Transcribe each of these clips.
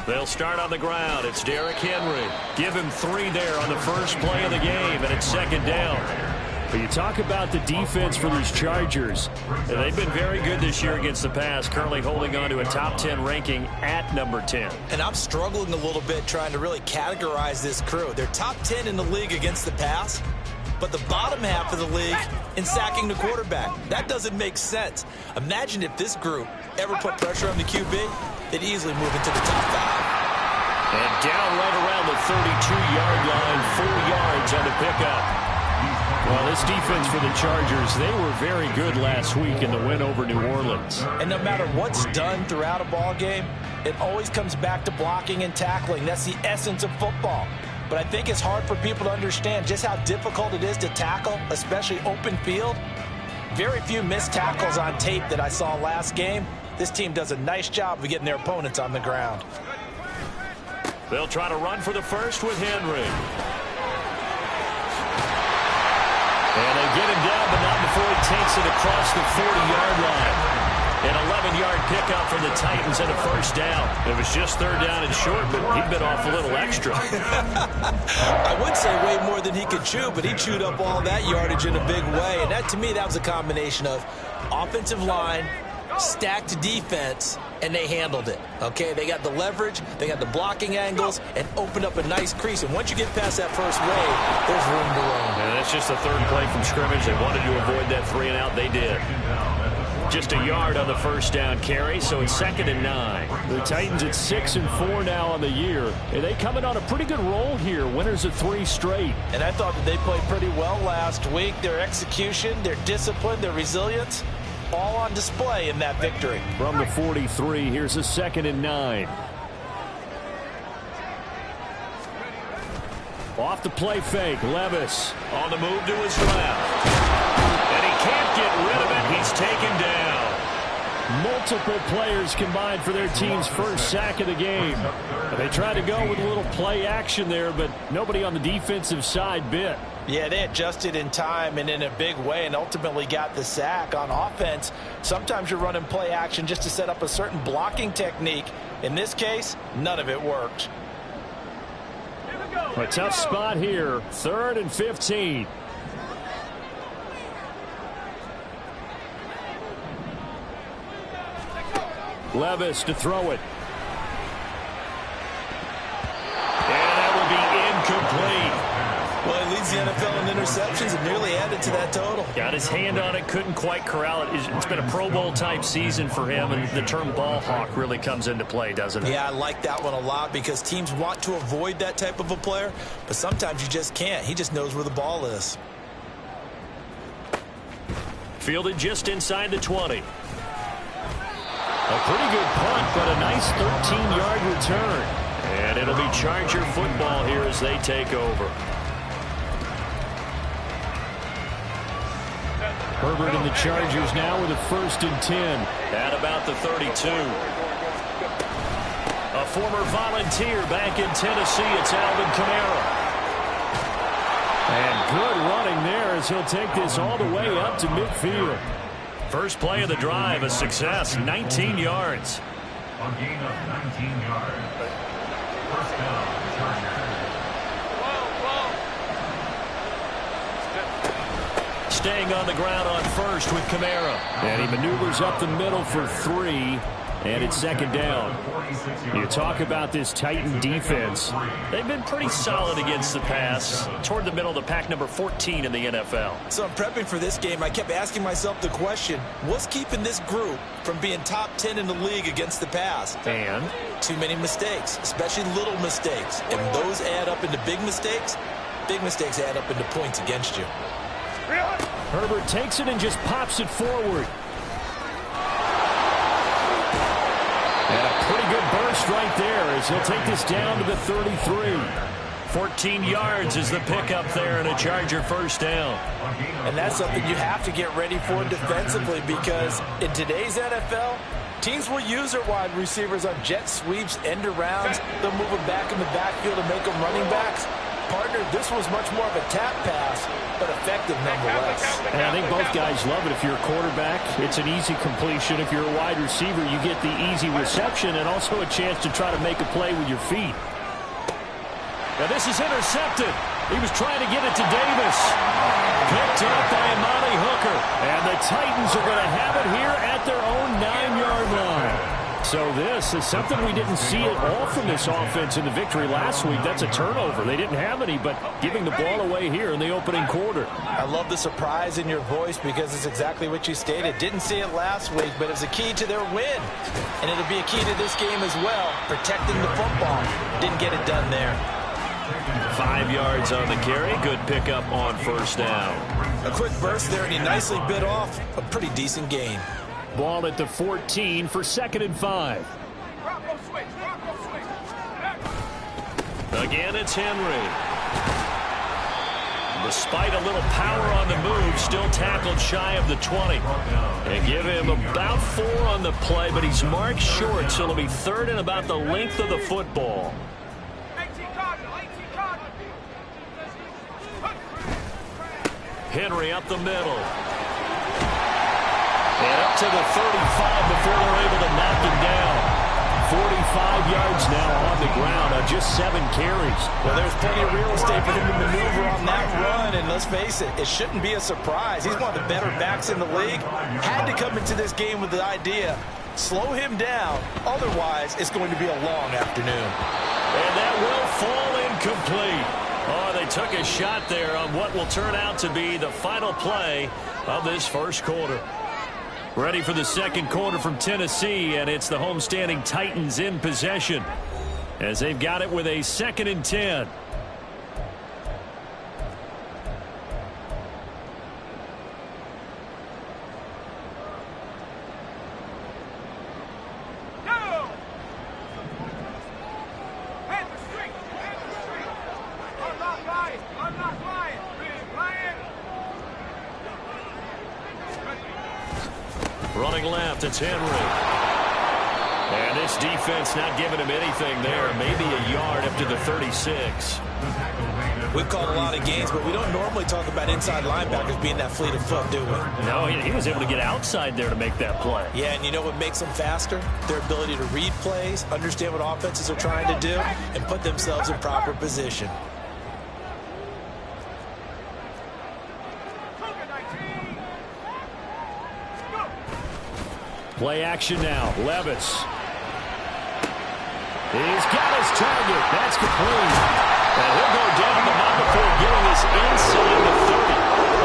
They'll start on the ground. It's Derrick Henry. Give him 3 there on the first play of the game, and it's second down. But you talk about the defense for these Chargers. They've been very good this year against the pass, currently holding on to a top 10 ranking at number 10. And I'm struggling a little bit trying to really categorize this crew. They're top 10 in the league against the pass, but the bottom half of the league in sacking the quarterback. That doesn't make sense. Imagine if this group ever put pressure on the QB, they'd easily move into the top 5. And down right around the 32-yard line, 4 yards on the pickup. Well, this defense for the Chargers, they were very good last week in the win over New Orleans. And no matter what's done throughout a ball game, it always comes back to blocking and tackling. That's the essence of football. But I think it's hard for people to understand just how difficult it is to tackle, especially open field. Very few missed tackles on tape that I saw last game. This team does a nice job of getting their opponents on the ground. They'll try to run for the first with Henry. And they get him down, but not before he takes it across the 40-yard line. An 11-yard pickup for the Titans and a first down. It was just 3rd down and short, but he bit off a little extra. I would say way more than he could chew, but he chewed up all that yardage in a big way. And that, to me, that was a combination of offensive line, stacked defense, and they handled it. Okay, they got the leverage, they got the blocking angles, and opened up a nice crease. And once you get past that first wave, there's room to roam. And that's just the 3rd play from scrimmage. They wanted to avoid that 3-and-out. They did. Just a yard on the first down carry, so it's 2nd and 9. The Titans at 6-4 now on the year, and they coming on a pretty good roll here. Winners of 3 straight. And I thought that they played pretty well last week. Their execution, their discipline, their resilience, all on display in that victory. From the 43, here's a 2nd and 9. Off the play fake, Levis. On the move to his left. And he can't get rid of it. He's taken down. Multiple players combined for their team's first sack of the game. They tried to go with a little play action there, but nobody on the defensive side bit. Yeah, they adjusted in time and in a big way and ultimately got the sack. On offense, sometimes you're running play action just to set up a certain blocking technique. In this case, none of it worked. A tough spot here, 3rd and 15. Levis to throw it. And that will be incomplete. Well, he leads the NFL in interceptions and nearly added to that total. Got his hand on it, couldn't quite corral it. It's been a Pro Bowl-type season for him, and the term ball hawk really comes into play, doesn't it? Yeah, I like that one a lot because teams want to avoid that type of a player, but sometimes you just can't. He just knows where the ball is. Fielded just inside the 20. A pretty good punt, but a nice 13-yard return. And it'll be Charger football here as they take over. Herbert and the Chargers now with a 1st and 10. At about the 32. A former Volunteer back in Tennessee. It's Alvin Kamara. And good running there as he'll take this all the way up to midfield. First play of the drive, a success, 19 yards. A gain of 19 yards. First down, Chargers. Staying on the ground on first with Kamara. And he maneuvers up the middle for 3, and it's 2nd down. You talk about this Titan defense. They've been pretty solid against the pass. Toward the middle of the pack, number 14 in the NFL. So I'm prepping for this game. I kept asking myself the question, what's keeping this group from being top 10 in the league against the pass? And too many mistakes, especially little mistakes. And those add up into big mistakes. Big mistakes add up into points against you. Herbert takes it and just pops it forward. And a pretty good burst right there as he'll take this down to the 33. 14 yards is the pickup there and a Charger first down. And that's something you have to get ready for defensively because in today's NFL, teams will use their wide receivers on jet sweeps, end arounds. They'll move them back in the backfield and make them running backs. Partner, this was much more of a tap pass, but effective nonetheless. And I think both guys love it. If you're a quarterback, it's an easy completion. If you're a wide receiver, you get the easy reception and also a chance to try to make a play with your feet. Now this is intercepted. He was trying to get it to Davis. Picked up by Amani Hooker. And the Titans are going to have it here at their own 9-yard line. So this is something we didn't see at all from this offense in the victory last week. That's a turnover. They didn't have any, but giving the ball away here in the opening quarter. I love the surprise in your voice because it's exactly what you stated. Didn't see it last week, but it was a key to their win. And it'll be a key to this game as well, protecting the football. Didn't get it done there. 5 yards on the carry. Good pickup on first down. A quick burst there, and he nicely bit off a pretty decent gain. Ball at the 14 for 2nd and 5. Again, it's Henry. Despite a little power on the move, still tackled shy of the 20. And give him about 4 on the play, but he's marked short, so it'll be 3rd and about the length of the football. Henry up the middle. And up to the 35 before they're able to knock him down. 45 yards now on the ground on just 7 carries. Well, there's plenty of real estate for him to maneuver on that run, and let's face it, it shouldn't be a surprise. He's one of the better backs in the league. Had to come into this game with the idea, slow him down, otherwise it's going to be a long afternoon. And that will fall incomplete. Oh, they took a shot there on what will turn out to be the final play of this first quarter. Ready for the second quarter from Tennessee, and it's the homestanding Titans in possession as they've got it with a 2nd and 10. Running left, it's Henry. And this defense not giving him anything there. Maybe a yard up to the 36. We've called a lot of games, but we don't normally talk about inside linebackers being that fleet of foot, do we? No, he was able to get outside there to make that play. Yeah, and you know what makes them faster? Their ability to read plays, understand what offenses are trying to do, and put themselves in proper position. Play action now. Levis. He's got his target. That's complete. And he'll go down, but not before getting us inside the 30.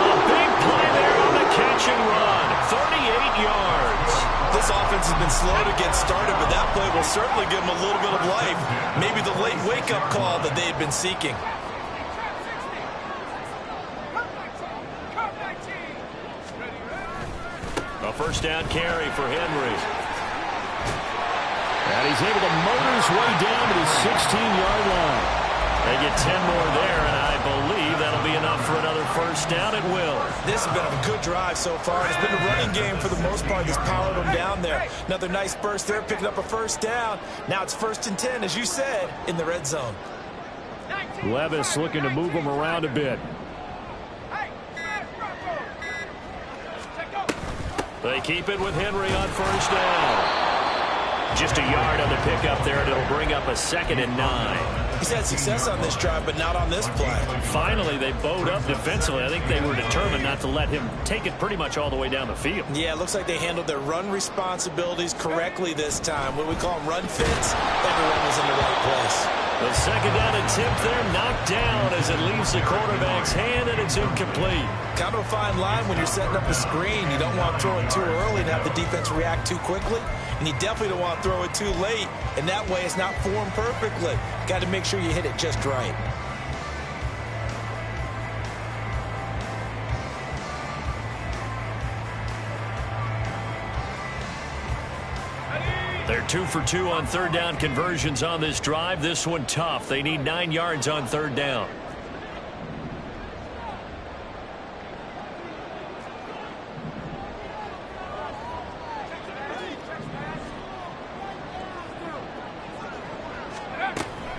A big play there on the catch and run. 38 yards. This offense has been slow to get started, but that play will certainly give them a little bit of life. Maybe the late wake-up call that they've been seeking. A first down carry for Henry. And he's able to motor his way down to the 16-yard line. They get 10 more there, and I believe that'll be enough for another first down. It will. This has been a good drive so far. It's been a running game for the most part that's powered them down there. Another nice burst there, picking up a first down. Now it's 1st and 10, as you said, in the red zone. Levis looking to move him around a bit. They keep it with Henry on first down. Just a yard on the pickup there, and it'll bring up a 2nd and 9. He's had success on this drive, but not on this play. Finally, they bowed up defensively. I think they were determined not to let him take it pretty much all the way down the field. Yeah, it looks like they handled their run responsibilities correctly this time. What we call them run fits, everyone was in the right place. The 2nd down attempt there knocked down as it leaves the quarterback's hand, and it's incomplete. Kind of a fine line when you're setting up a screen. You don't want to throw it too early and have the defense react too quickly. And you definitely don't want to throw it too late. And that way it's not formed perfectly. Got to make sure you hit it just right. They're 2 for 2 on 3rd down conversions on this drive. This one tough. They need 9 yards on 3rd down.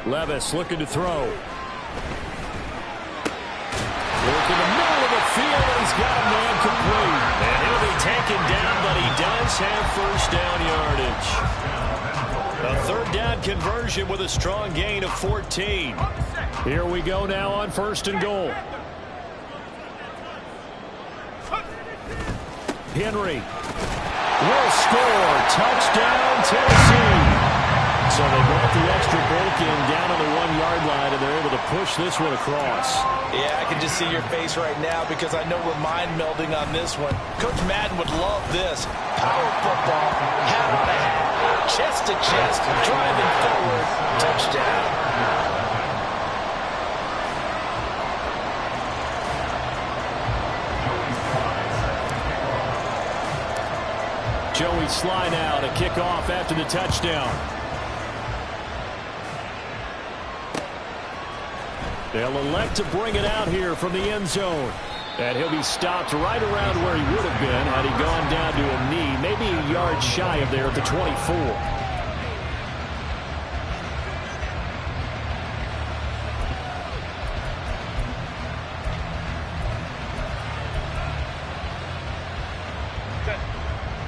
Levis looking to throw. he's got a man complete. And he'll be taken down, but he does have first down yardage. A third down conversion with a strong gain of 14. Here we go now on first and goal. Henry will score. Touchdown, Tennessee. So they brought the extra break in down on the 1-yard line, and they're able to push this one across. Yeah, I can just see your face right now because I know we're mind melding on this one. Coach Madden would love this. Power football, hat on a hat, chest to chest, driving forward, touchdown. Joey Sly now to kick off after the touchdown. They'll elect to bring it out here from the end zone. And he'll be stopped right around where he would have been had he gone down to a knee, maybe a yard shy of there at the 24.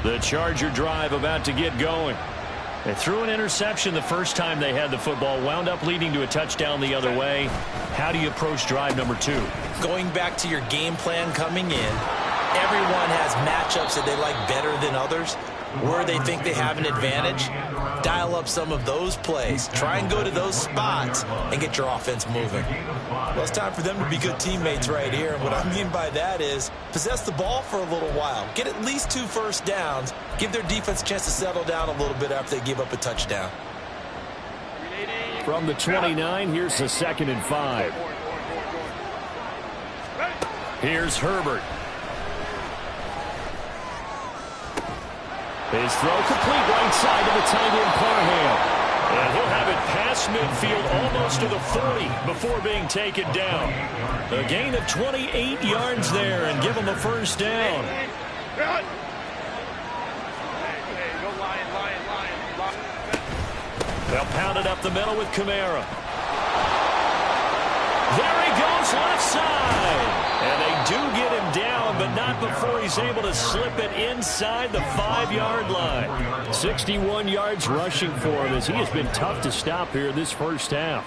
The Charger drive about to get going. They threw an interception the first time they had the football, wound up leading to a touchdown the other way. How do you approach drive number 2? Going back to your game plan coming in, everyone has matchups that they like better than others. Where they think they have an advantage, dial up some of those plays. Try and go to those spots and get your offense moving. Well, it's time for them to be good teammates right here. And what I mean by that is possess the ball for a little while. Get at least 2 first downs. Give their defense a chance to settle down a little bit after they give up a touchdown. From the 29, here's the 2nd and 5. Here's Herbert. His throw complete right side to the tight end Parham. And he'll have it past midfield almost to the 40 before being taken down. A gain of 28 yards there and give him a first down. They'll pound it up the middle with Kamara. There he goes left side. And they do get him down, but not before he's able to slip it inside the 5-yard line. 61 yards rushing for him as he has been tough to stop here this first half.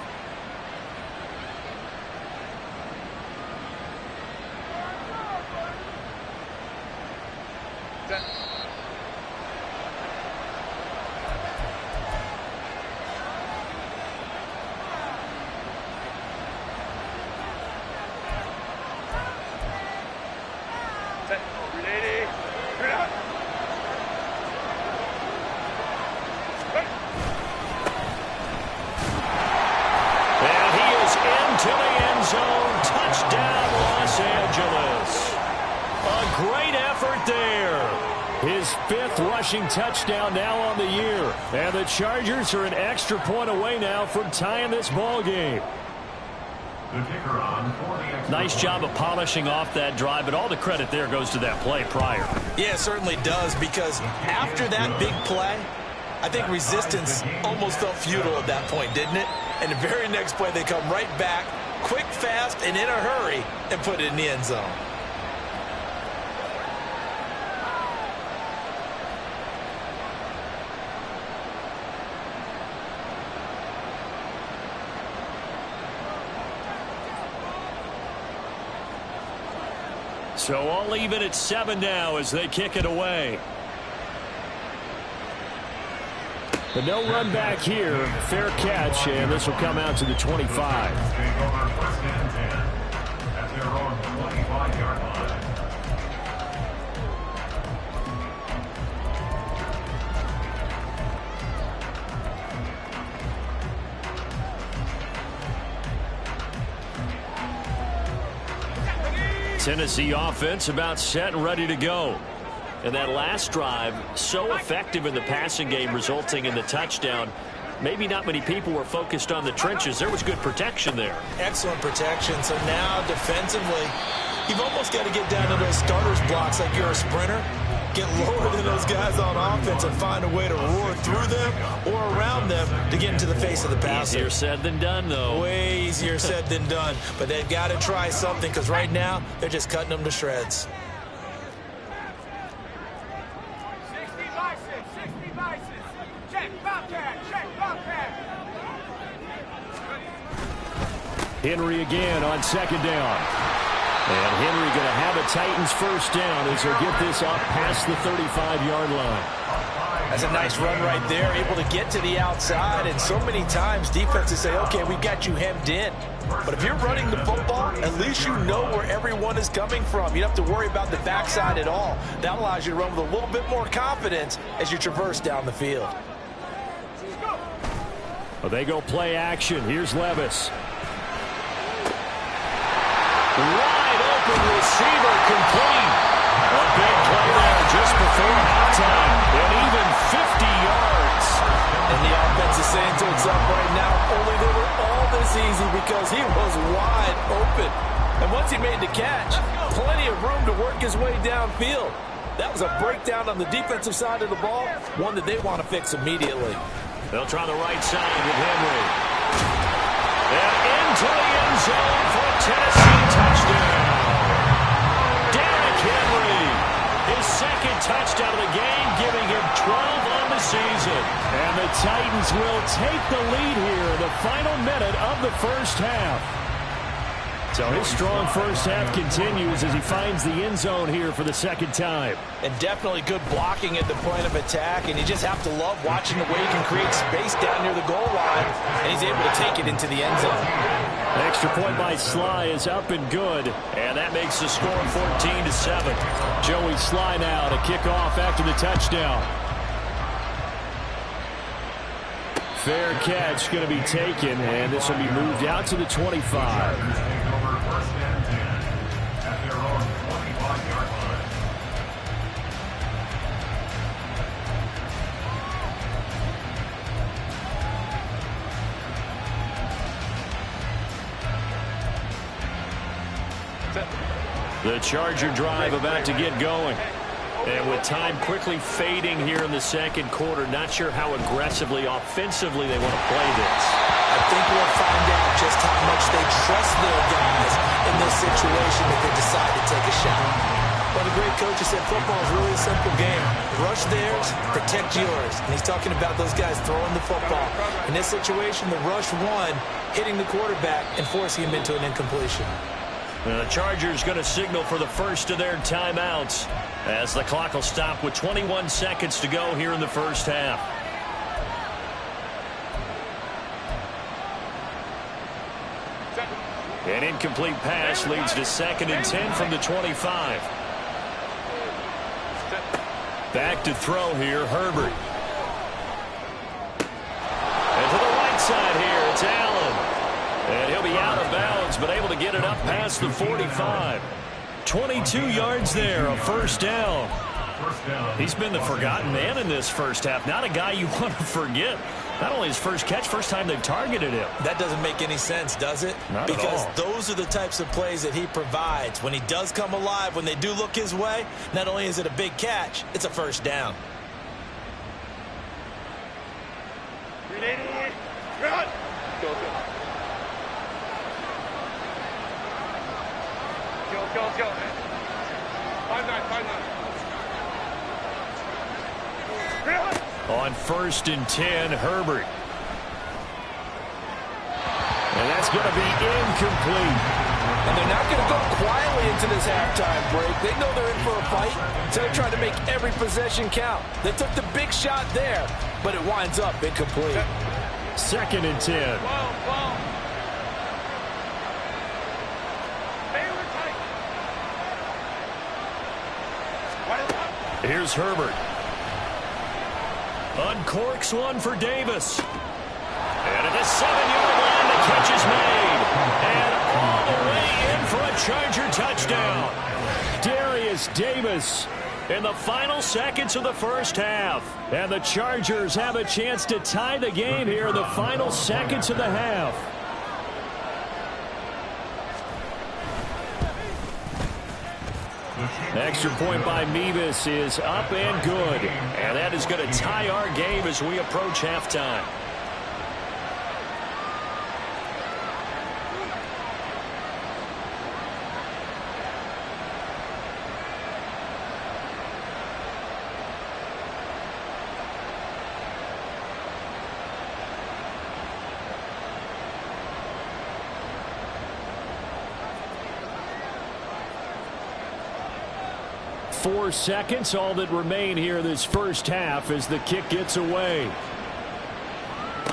Touchdown now on the year. And the Chargers are an extra point away now from tying this ball game. Nice job of polishing off that drive, but all the credit there goes to that play prior. Yeah, it certainly does, because after that big play, I think resistance almost felt futile at that point, didn't it? And the very next play, they come right back, quick, fast, and in a hurry, and put it in the end zone. So all even at 7 now as they kick it away. But no run back here. Fair catch, and this will come out to the 25. Tennessee offense about set and ready to go. And that last drive, so effective in the passing game, resulting in the touchdown. Maybe not many people were focused on the trenches. There was good protection there. Excellent protection. So now defensively, you've almost got to get down to those starters blocks like you're a sprinter. get lower than those guys on offense and find a way to roar through them or around them to get into the face of the passer. Easier said than done, though. Way easier said than done. But they've got to try something because right now they're just cutting them to shreds. 60 biceps, 60 biceps. Check, Bobcat, check, Bobcat. Henry again on second down. And Henry going to have a Titans first down as he'll get this up past the 35-yard line. That's a nice run right there, able to get to the outside. And so many times defenses say, okay, we've got you hemmed in. But if you're running the football, at least you know where everyone is coming from. You don't have to worry about the backside at all. That allows you to run with a little bit more confidence as you traverse down the field. Well, they go play action. Here's Levis. Wide open receiver complete. A big play there just before halftime. And even 50 yards. And the offense is saying to itself right now, only they were all this easy because he was wide open. And once he made the catch, plenty of room to work his way downfield. That was a breakdown on the defensive side of the ball, one that they want to fix immediately. They'll try the right side with Henry. And into the end zone for a Tennessee touchdown. Derrick Henry, his second touchdown of the game, giving him 12 on the season. And the Titans will take the lead here in the final minute of the first half. So his strong first half continues as he finds the end zone here for the second time. And definitely good blocking at the point of attack, and you just have to love watching the way he can create space down near the goal line, and he's able to take it into the end zone. An extra point by Sly is up and good. And that makes the score 14-7. Joey Sly now to kick off after the touchdown. Fair catch going to be taken, and this will be moved out to the 25. The Charger drive about to get going. And with time quickly fading here in the second quarter, not sure how aggressively, offensively they want to play this. I think we'll find out just how much they trust their guys in this situation if they decide to take a shot. Well, the great coach has said football is really a simple game. Rush theirs, protect yours. And he's talking about those guys throwing the football. In this situation, the rush one, hitting the quarterback and forcing him into an incompletion. The Chargers going to signal for the first of their timeouts as the clock will stop with 21 seconds to go here in the first half. An incomplete pass leads to 2nd and 10 from the 25. Back to throw here, Herbert. And to the right side here, it's Allen. And he'll be out of bounds, but able to get it up past the 45. 22 yards there, a first down. He's been the forgotten man in this first half. Not a guy you want to forget. Not only his first catch, first time they've targeted him. That doesn't make any sense, does it? Not at all. Because those are the types of plays that he provides. When he does come alive, when they do look his way, not only is it a big catch, it's a first down. Go, go. Go. 5-9. On 1st and 10, Herbert. And that's going to be incomplete. And they're not going to go quietly into this halftime break. They know they're in for a fight, so they're trying to make every possession count. They took the big shot there, but it winds up incomplete. 2nd and 10. Here's Herbert. Uncorks one for Davis. And at the 7-yard line, the catch is made. And all the way in for a Charger touchdown. Darius Davis in the final seconds of the first half. And the Chargers have a chance to tie the game here in the final seconds of the half. Extra point by Mevis is up and good. And that is going to tie our game as we approach halftime. Four seconds, all that remain here this first half as the kick gets away.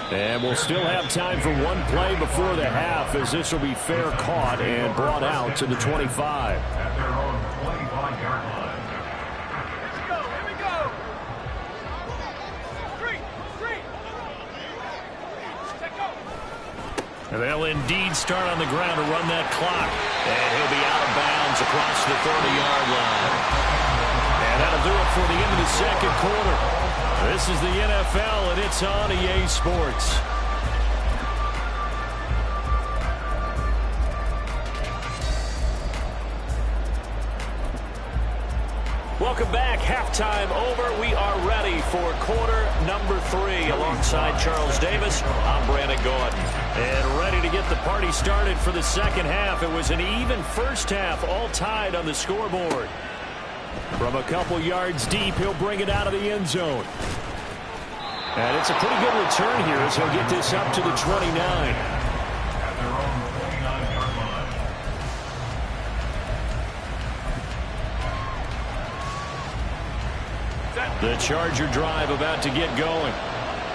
And we'll still have time for one play before the half as this will be fair caught and brought out to the 25. At their own 25-yard line. Let's go. Here we go. Street. Check go. And they'll indeed start on the ground to run that clock. And he'll be out of bounds across the 30-yard line. And that'll do it for the end of the second quarter. This is the NFL, and it's on EA Sports. Welcome back. Halftime over. We are ready for quarter number 3. Alongside Charles Davis, I'm Brandon Gaudin. And ready to get the party started for the second half. It was an even first half, all tied on the scoreboard. From a couple yards deep, he'll bring it out of the end zone. And it's a pretty good return here as he'll get this up to the 29. At their own 29-yard line. The Charger drive about to get going.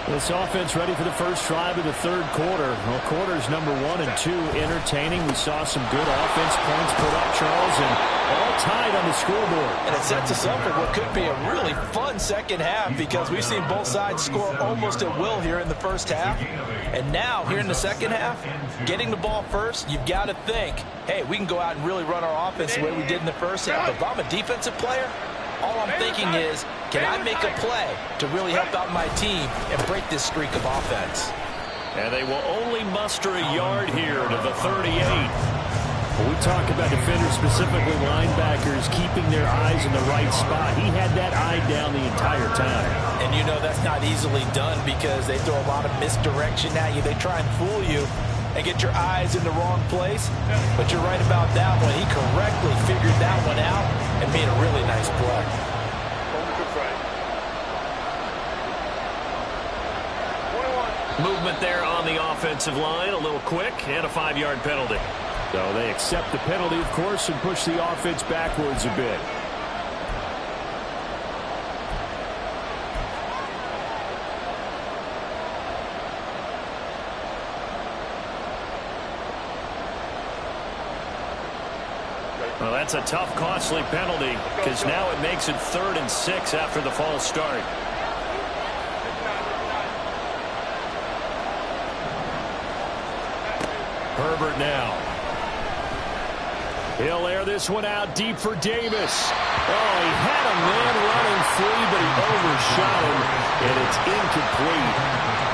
This offense ready for the first drive of the third quarter. Well, quarters number 1 and 2 entertaining. We saw some good offense points put up, Charles, and all tied on the scoreboard. And it sets us up for what could be a really fun second half because we've seen both sides score almost at will here in the first half. And now, here in the second half, getting the ball first, you've got to think, hey, we can go out and really run our offense the way we did in the first half. If I'm a defensive player, all I'm thinking is, can I make a play to really help out my team and break this streak of offense? And they will only muster a yard here to the 38. When we talk about defenders, specifically linebackers, keeping their eyes in the right spot, he had that eye down the entire time. And you know that's not easily done because they throw a lot of misdirection at you. They try and fool you and get your eyes in the wrong place. But you're right about that one. He correctly figured that one out and made a really nice play. Movement there on the offensive line, a little quick, and a 5-yard penalty. So they accept the penalty, of course, and push the offense backwards a bit. Well, that's a tough, costly penalty because now it makes it 3rd and 6 after the false start. Herbert now. He'll air this one out deep for Davis. Oh, he had a man running free, but he overshot him, and it's incomplete.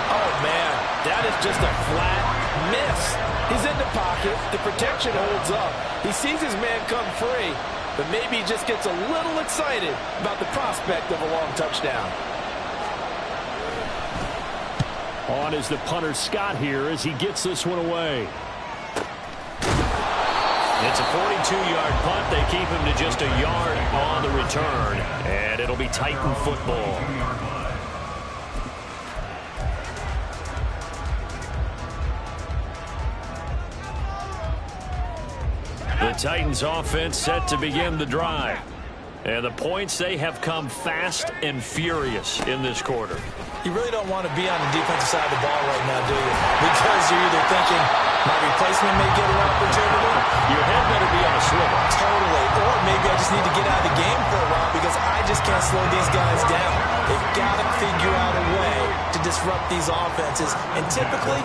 Oh, man, that is just a flat miss. He's in the pocket. The protection holds up. He sees his man come free, but maybe he just gets a little excited about the prospect of a long touchdown. On is the punter Scott here as he gets this one away. It's a 42-yard punt. They keep him to just a yard on the return, and it'll be Titan football. The Titans offense set to begin the drive. And the points, they have come fast and furious in this quarter. You really don't want to be on the defensive side of the ball right now, do you? Because you're either thinking, my replacement may get an opportunity. Your head better be on a swivel. Totally. Or maybe I just need to get out of the game for a while because I just can't slow these guys down. They've got to figure out a way to disrupt these offenses. And typically,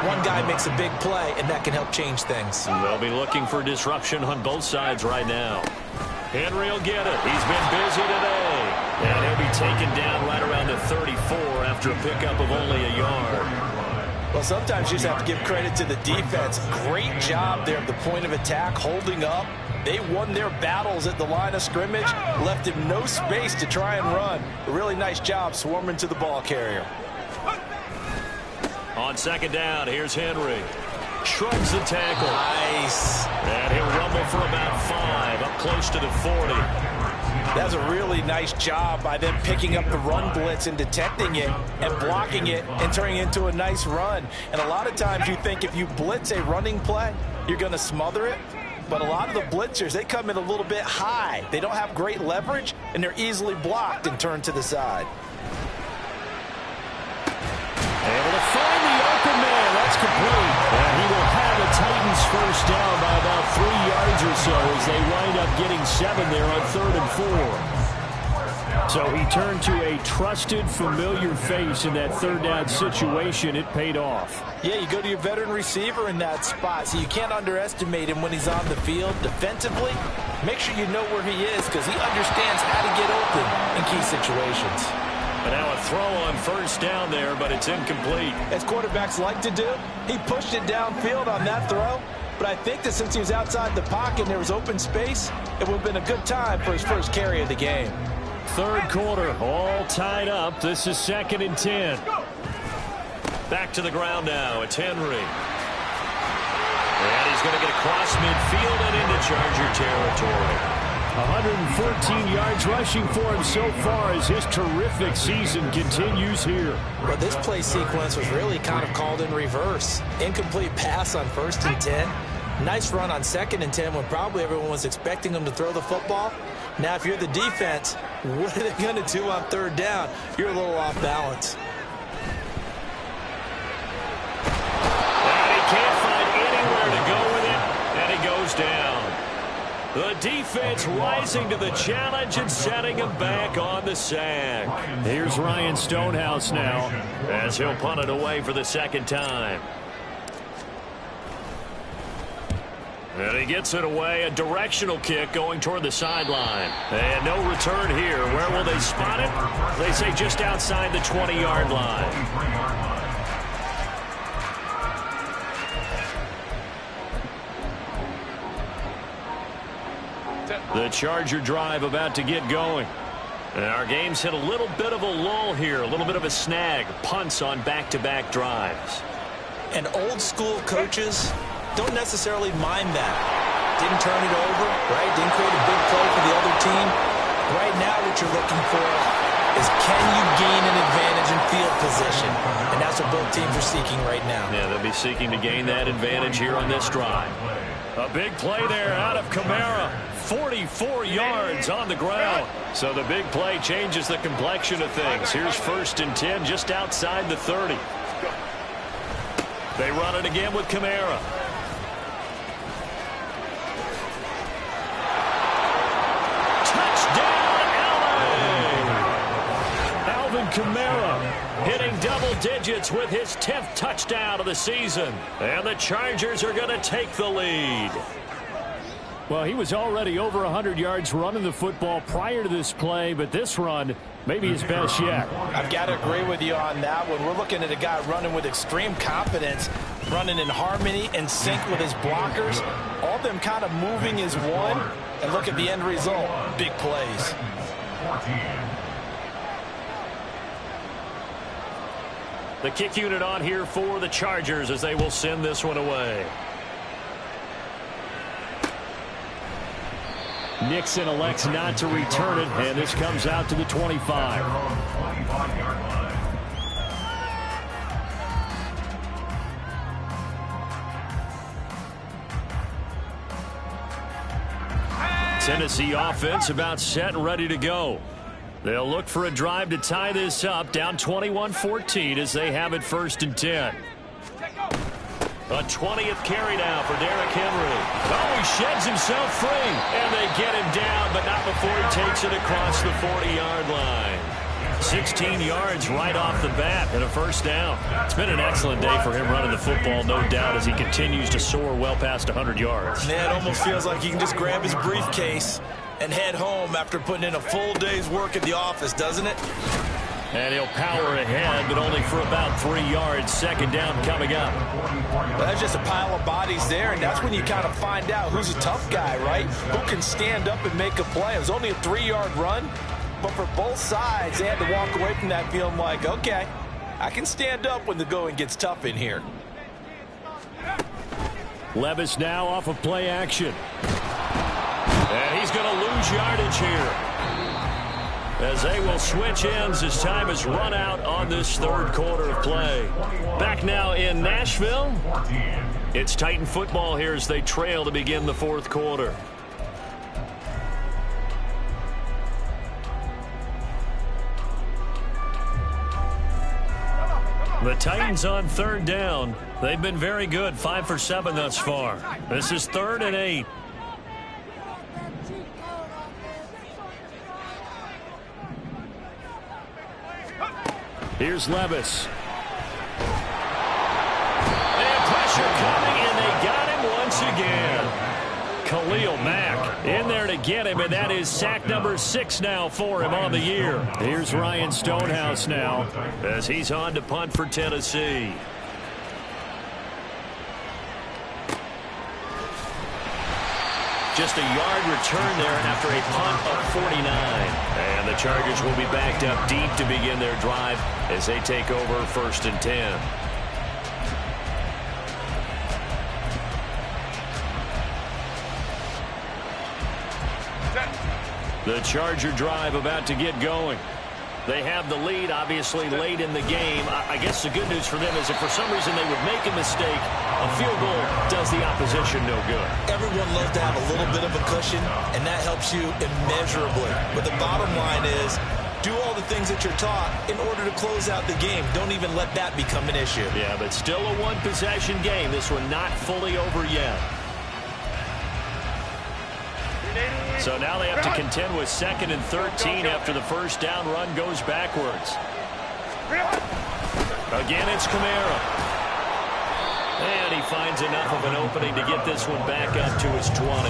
one guy makes a big play, and that can help change things. They'll be looking for disruption on both sides right now. Henry will get it. He's been busy today. And he'll be taken down right around the 34 after a pickup of only a yard. Well, sometimes you just have to give credit to the defense. Great job there at the point of attack, holding up. They won their battles at the line of scrimmage, left him no space to try and run. A really nice job swarming to the ball carrier. On second down, here's Henry. Shrugs the tackle. Nice. And he'll rumble for about 5, up close to the 40. That's a really nice job by them picking up the run blitz and detecting it and blocking it and turning it into a nice run. And a lot of times you think if you blitz a running play, you're going to smother it. But a lot of the blitzers, they come in a little bit high. They don't have great leverage, and they're easily blocked and turned to the side. Able to find the open man. That's complete. And he will have the Titans first down by about 3 yards or so as they wind up getting 7 there on 3rd and 4. So he turned to a trusted, familiar face in that 3rd down situation. It paid off. Yeah, you go to your veteran receiver in that spot, so you can't underestimate him when he's on the field. Defensively, make sure you know where he is because he understands how to get open in key situations. But now a throw on first down there, but it's incomplete. As quarterbacks like to do, he pushed it downfield on that throw. But I think that since he was outside the pocket and there was open space, it would have been a good time for his first carry of the game. 3rd quarter, all tied up. This is 2nd and 10. Back to the ground now. It's Henry. And he's going to get across midfield and into Charger territory. 114 yards rushing for him so far as his terrific season continues here. Well, this play sequence was really kind of called in reverse. Incomplete pass on 1st and 10. Nice run on 2nd and 10 when probably everyone was expecting him to throw the football. Now, if you're the defense, what are they going to do on 3rd down? You're a little off balance. And he can't find anywhere to go with it, and he goes down. The defense rising to the challenge and setting him back on the sack. Here's Ryan Stonehouse now as he'll punt it away for the 2nd time. And he gets it away, a directional kick going toward the sideline. And no return here. Where will they spot it? They say just outside the 20-yard line. The Charger drive about to get going. And our game's hit a little bit of a lull here, a little bit of a snag. Punts on back-to-back drives. And old-school coaches don't necessarily mind that. Didn't turn it over, right? Didn't create a big play for the other team. Right now what you're looking for is can you gain an advantage in field position? And that's what both teams are seeking right now. Yeah, they'll be seeking to gain that advantage here on this drive. A big play there out of Kamara. 44 yards on the ground. So the big play changes the complexion of things. Here's 1st and 10 just outside the 30. They run it again with Kamara. Touchdown, LA! Alvin Kamara hitting double digits with his 10th touchdown of the season. And the Chargers are going to take the lead. Well, he was already over 100 yards running the football prior to this play, but this run may be his best yet. I've got to agree with you on that one. We're looking at a guy running with extreme confidence, running in harmony and sync with his blockers. All of them kind of moving as one. And look at the end result. Big plays. The kick unit on here for the Chargers as they will send this one away. Nixon elects not to return it, and this comes out to the 25. Tennessee offense about set and ready to go. They'll look for a drive to tie this up, down 21-14 as they have it 1st and 10. A 20th carry now for Derrick Henry. Oh, he sheds himself free. And they get him down, but not before he takes it across the 40-yard line. 16 yards right off the bat and a 1st down. It's been an excellent day for him running the football, no doubt, as he continues to soar well past 100 yards. Yeah, it almost feels like he can just grab his briefcase and head home after putting in a full day's work at the office, doesn't it? And he'll power ahead, but only for about 3 yards. Second down coming up. Well, that's just a pile of bodies there, and that's when you kind of find out who's a tough guy, right? Who can stand up and make a play. It was only a 3-yard run, but for both sides, they had to walk away from that feeling like, okay, I can stand up when the going gets tough in here. Levis now off of play action. And he's going to lose yardage here, as they will switch ends as time has run out on this third quarter of play. Back now in Nashville, it's Titan football here as they trail to begin the fourth quarter. The Titans on third down. They've been very good, 5 for 7 thus far. This is 3rd and 8. Here's Levis. And pressure coming, and they got him once again. Khalil Mack in there to get him, and that is sack number 6 now for him on the year. Here's Ryan Stonehouse now as he's on to punt for Tennessee. Just a yard return there after a punt of 49. And the Chargers will be backed up deep to begin their drive as they take over 1st and 10. The Charger drive about to get going. They have the lead, obviously, late in the game. I guess the good news for them is if for some reason they would make a mistake, a field goal does the opposition no good. Everyone loves to have a little bit of a cushion, and that helps you immeasurably. But the bottom line is, do all the things that you're taught in order to close out the game. Don't even let that become an issue. Yeah, but still a one-possession game. This one not fully over yet. So now they have to contend with 2nd and 13 after the first down run goes backwards. Again, it's Kamara. And he finds enough of an opening to get this one back up to his 20.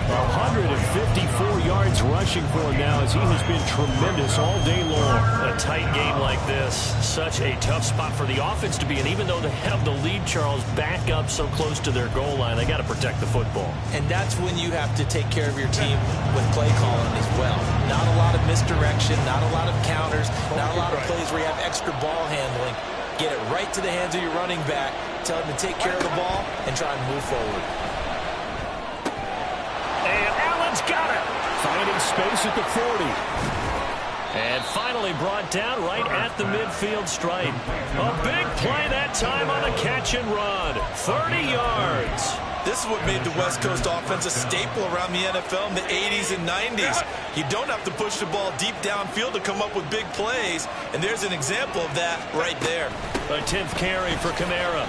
154 yards rushing for him now as he has been tremendous all day long. A tight game like this, such a tough spot for the offense to be in. Even though they have the lead, Charles, back up so close to their goal line, they got to protect the football. And that's when you have to take care of your team with play calling as well. Not a lot of misdirection, not a lot of counters, not a lot of plays where you have extra ball handling. Get it right to the hands of your running back. Tell him to take care of the ball and try and move forward. And Allen's got it. Finding space at the 40. And finally brought down right at the midfield stripe. A big play that time on a catch and run. 30 yards. This is what made the West Coast offense a staple around the NFL in the 80s and 90s. You don't have to push the ball deep downfield to come up with big plays, and there's an example of that right there. A 10th carry for Kamara.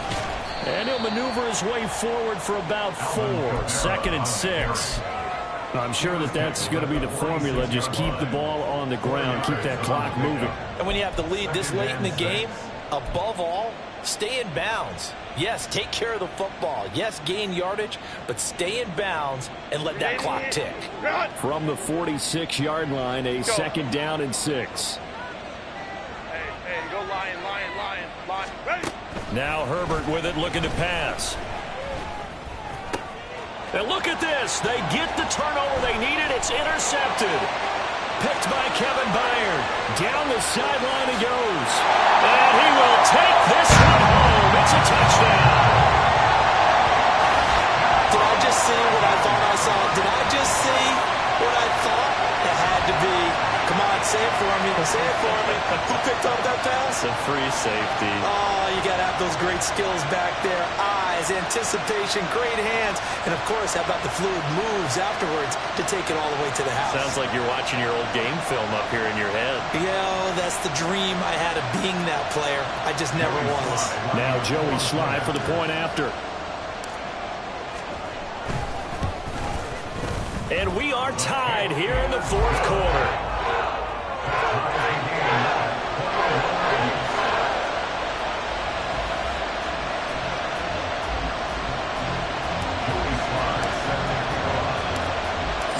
And he'll maneuver his way forward for about 4. 2nd and 6. I'm sure that's going to be the formula. Just keep the ball on the ground. Keep that clock moving. And when you have the lead this late in the game, above all, stay in bounds. Yes, take care of the football. Yes, gain yardage, but stay in bounds and let that clock tick. From the 46-yard line, a 2nd down and 6. Hey, go Lion. Ready? Now Herbert with it, looking to pass. And look at this. They get the turnover they needed. It's intercepted. Picked by Kevin Byard. Down the sideline he goes. And he will take this one home. It's a touchdown. Did I just see what I thought I saw? Did I just see what I thought? It had to be. Come on, say it for me. Say it for me. Who picked up that pass? The free safety. Oh, you got to have those great skills back there. Eyes, anticipation, great hands. And, of course, how about the fluid moves afterwards to take it all the way to the house? Sounds like you're watching your old game film up here in your head. Yeah, that's the dream I had of being that player. I just never was. Now Joey Slye for the point after. And we are tied here in the fourth quarter.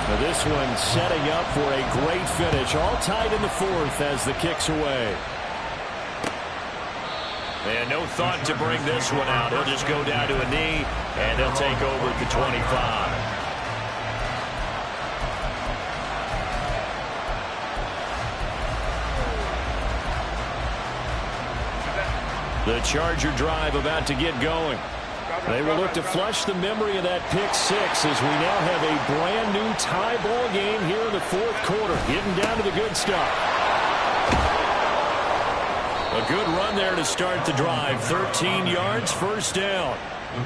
Now this one setting up for a great finish. All tied in the fourth as the kick's away. And no thought to bring this one out. He'll just go down to a knee, and they'll take over at the 25. The Charger drive about to get going. They will look to flush the memory of that pick six as we now have a brand new tie ball game here in the fourth quarter. Getting down to the good stuff. A good run there to start the drive. 13 yards, first down.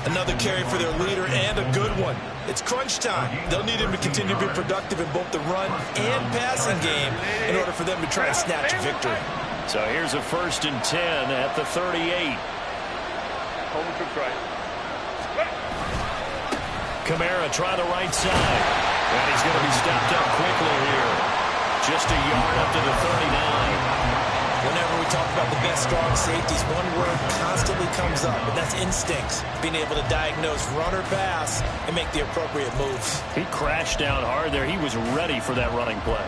Another carry for their leader and a good one. It's crunch time. They'll need him to continue to be productive in both the run and passing game in order for them to try and snatch a victory. So here's a 1st and 10 at the 38. Home to right. Kamara try the right side. And he's going to be stopped up quickly here. Just a yard up to the 39. Whenever we talk about the best strong safeties, one word constantly comes up, and that's instincts. Being able to diagnose run or pass and make the appropriate moves. He crashed down hard there. He was ready for that running play.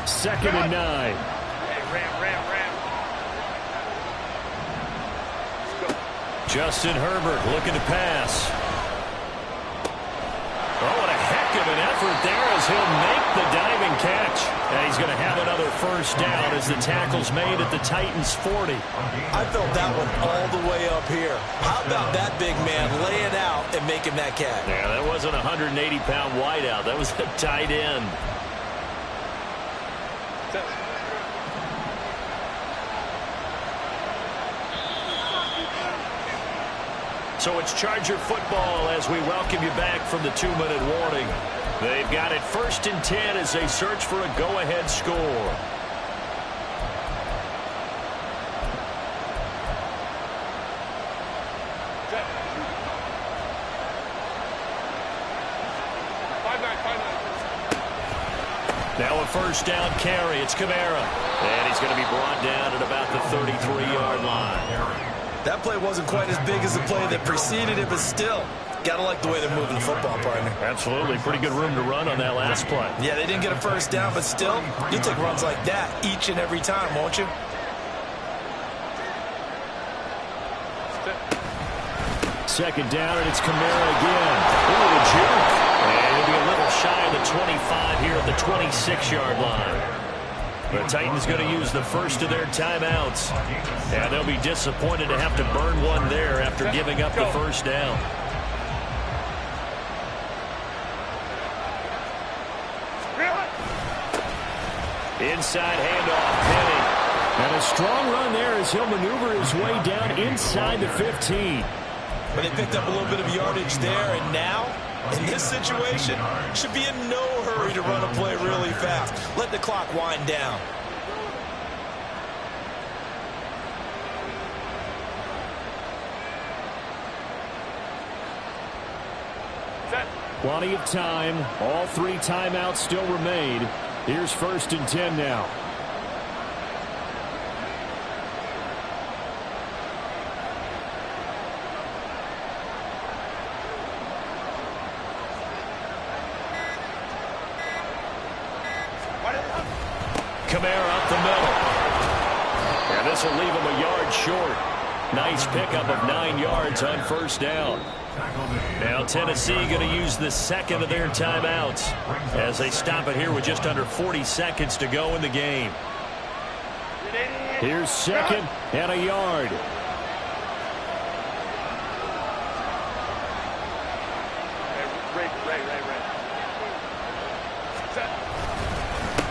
2nd and 9. Hey, ram. Justin Herbert looking to pass. Oh, what a heck of an effort there as he'll make the diving catch. And he's going to have another first down as the tackle's made at the Titans' 40. I felt that one all the way up here. How about that big man laying out and making that catch? Yeah, that wasn't a 180-pound wideout. That was a tight end. So it's Charger football as we welcome you back from the 2-minute warning. They've got it 1st and 10 as they search for a go-ahead score. Now a first down carry. It's Kamara. And he's going to be brought down at about the 33-yard line. That play wasn't quite as big as the play that preceded it, but still, gotta like the way they're moving the football, partner. Absolutely. Pretty good room to run on that last play. Yeah, they didn't get a first down, but still, you'll take runs like that each and every time, won't you? Second down, and it's Kamara again. Ooh, the juke. And he'll be a little shy of the 25 here at the 26-yard line. The Titans going to use the first of their timeouts. And they'll be disappointed to have to burn one there after giving up the first down. Inside handoff, Penny. And a strong run there as he'll maneuver his way down inside the 15. But they picked up a little bit of yardage there, and now, in this situation, should be in no hurry to run a play really fast. Let the clock wind down. Plenty of time. All 3 timeouts still remain. Here's 1st and 10 now. Kamara up the middle. And this will leave him a yard short. Nice pickup of 9 yards on first down. Now Tennessee going to use the second of their timeouts as they stop it here with just under 40 seconds to go in the game. Here's 2nd and a yard.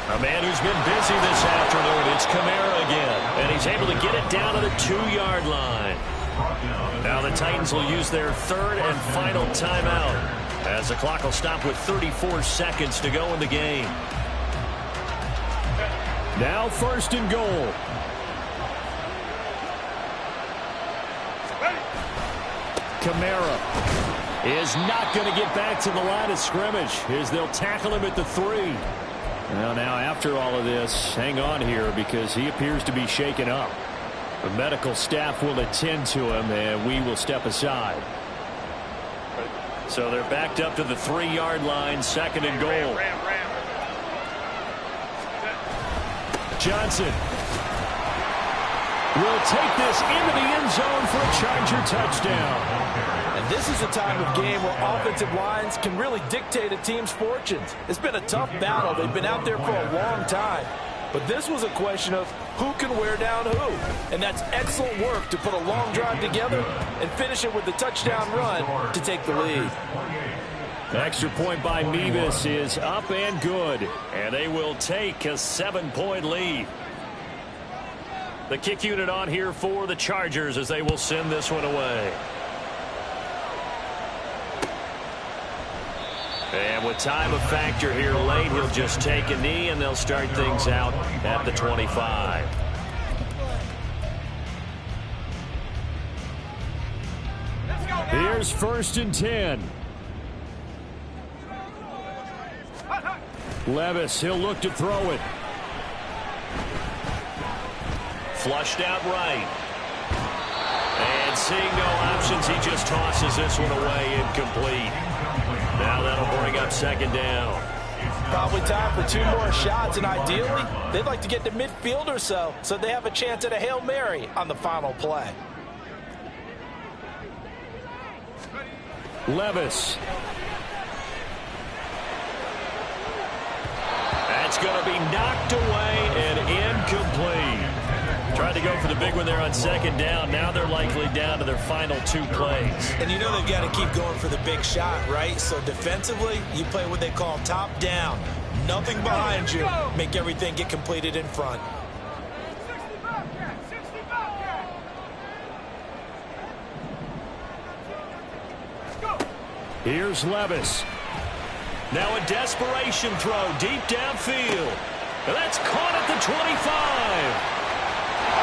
A man who's been busy this afternoon. It's Kamara again. And he's able to get it down to the 2-yard line. Now the Titans will use their 3rd and final timeout as the clock will stop with 34 seconds to go in the game. Now 1st and goal. Kamara is not going to get back to the line of scrimmage as they'll tackle him at the 3. Well, now after all of this, hang on here because he appears to be shaken up. The medical staff will attend to him, and we will step aside. So they're backed up to the 3-yard line, 2nd and goal. Johnson will take this into the end zone for a Charger touchdown. And this is a time of game where offensive lines can really dictate a team's fortunes. It's been a tough battle. They've been out there for a long time. But this was a question of who can wear down who. And that's excellent work to put a long drive together and finish it with the touchdown run to take the lead. Extra point by Mevis is up and good. And they will take a 7-point lead. The kick unit on here for the Chargers as they will send this one away. And with time a factor here late, he'll just take a knee and they'll start things out at the 25. Here's 1st and 10. Levis, he'll look to throw it. Flushed out right. And seeing no options, he just tosses this one away, incomplete. Now that'll bring up 2nd down. Probably time for 2 more shots, and ideally, they'd like to get to midfield or so they have a chance at a Hail Mary on the final play. Levis. That's going to be knocked away and incomplete. Tried to go for the big one there on 2nd down. Now they're likely down to their final 2 plays. And you know they've got to keep going for the big shot, right? So defensively, you play what they call top down. Nothing behind you. Make everything get completed in front. Here's Levis. Now a desperation throw deep downfield. And that's caught at the 25.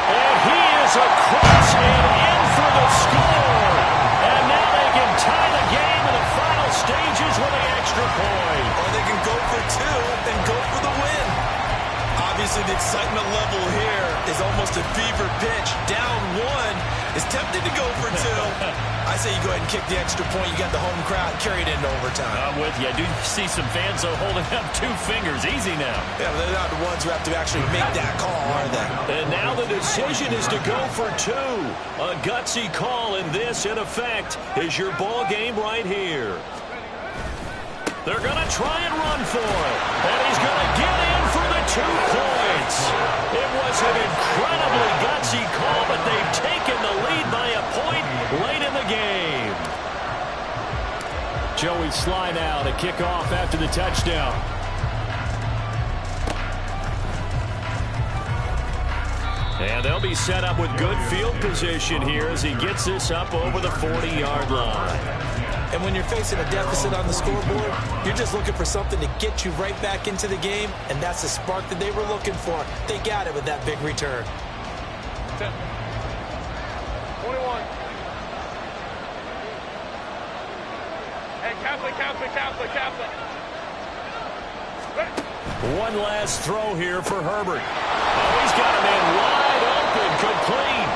And he is across and in for the score. And now they can tie the game in the final stages with an extra point. Or they can go for 2 and go for the win. Obviously, the excitement level here is almost a fever pitch. Down 1 is tempted to go for 2. I say you go ahead and kick the extra point. You got the home crowd. Carry it into overtime. I'm with you. I do see some fans, though, holding up 2 fingers. Easy now. Yeah, but they're not the ones who have to actually make that call, are they? And now the decision is to go for 2. A gutsy call, and this, in effect, is your ball game right here. They're going to try and run for it. And he's going to get in for the 2 points. It was an incredibly gutsy call, but they've taken the lead by a point late in the game. Joey Sly now to kick off after the touchdown. And they'll be set up with good field position here as he gets this up over the 40-yard line. And when you're facing a deficit on the scoreboard, you're just looking for something to get you right back into the game, and that's the spark that they were looking for. They got it with that big return. 10. 21. Hey, Catholic. One last throw here for Herbert. Oh, he's got a man wide open, complete.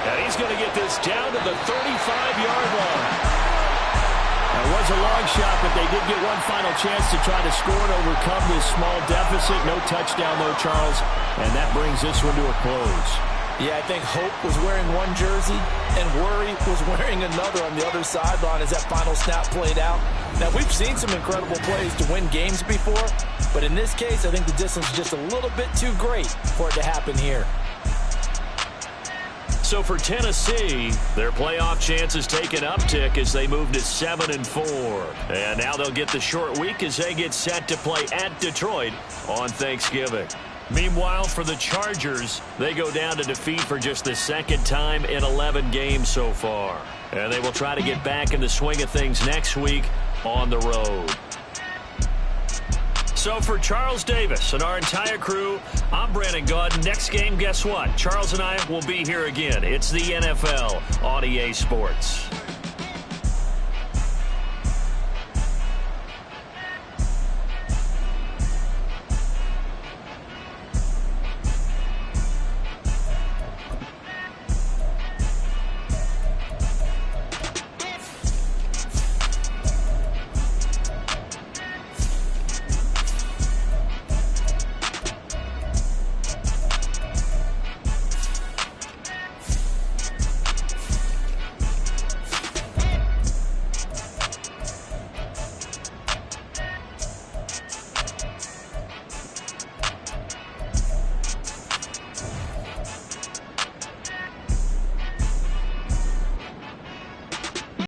And he's going to get this down to the 35-yard line. It was a long shot, but they did get one final chance to try to score and overcome this small deficit. No touchdown, though, Charles. And that brings this one to a close. Yeah, I think Hope was wearing one jersey and Worry was wearing another on the other sideline as that final snap played out. Now, we've seen some incredible plays to win games before, but in this case, I think the distance is just a little bit too great for it to happen here. So for Tennessee, their playoff chances take an uptick as they move to 7-4. And now they'll get the short week as they get set to play at Detroit on Thanksgiving. Meanwhile, for the Chargers, they go down to defeat for just the 2nd time in 11 games so far. And they will try to get back in the swing of things next week on the road. So for Charles Davis and our entire crew, I'm Brandon Gaudin. Next game, guess what? Charles and I will be here again. It's the NFL on EA Sports.